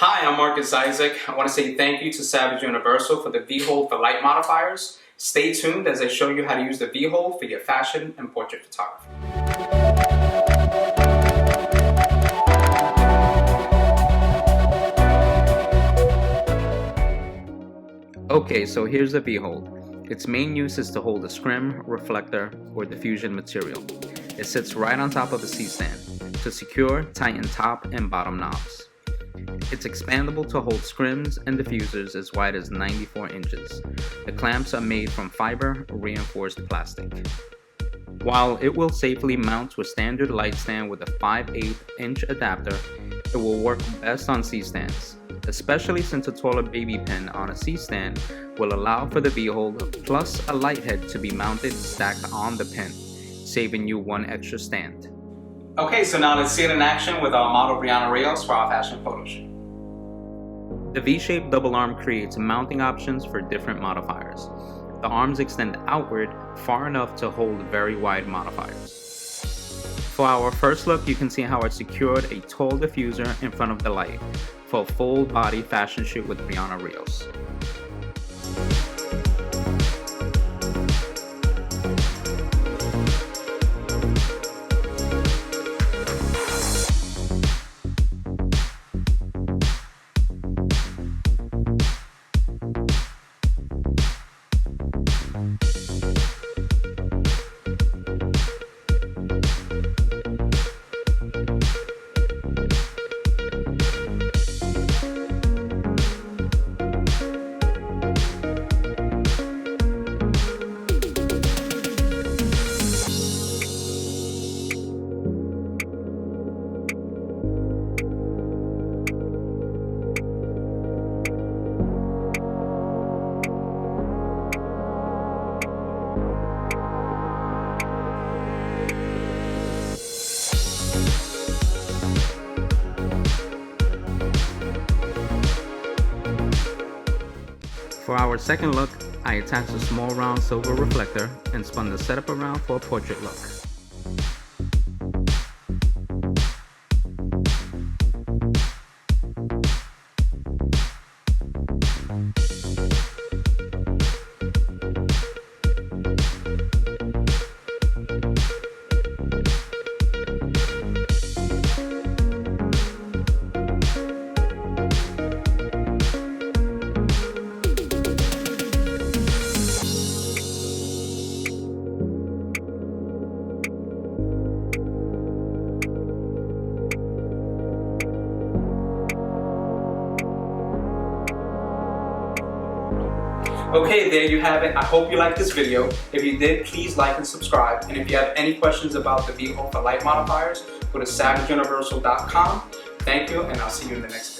Hi, I'm Marcus Isaac. I want to say thank you to Savage Universal for the V-hole for light modifiers. Stay tuned as I show you how to use the V-hole for your fashion and portrait photography. Okay, so here's the V-hole. Its main use is to hold a scrim, reflector, or diffusion material. It sits right on top of a C-stand to secure, tighten top and bottom knobs. It's expandable to hold scrims and diffusers as wide as 94 inches. The clamps are made from fiber reinforced plastic. While it will safely mount to a standard light stand with a 5/8 inch adapter, it will work best on C-stands, especially since a taller baby pin on a C-stand will allow for the V-hole plus a light head to be mounted stacked on the pin, saving you one extra stand. Okay, so now let's see it in action with our model Brianna Rios for our fashion photo shoot. The V-shaped double arm creates mounting options for different modifiers. The arms extend outward far enough to hold very wide modifiers. For our first look, you can see how I secured a tall diffuser in front of the light for a full body fashion shoot with Brianna Rios. For our second look, I attached a small round silver reflector and spun the setup around for a portrait look. Okay, there you have it. I hope you liked this video. If you did, please like and subscribe. And if you have any questions about the V-hole for light modifiers, go to savageuniversal.com. Thank you, and I'll see you in the next video.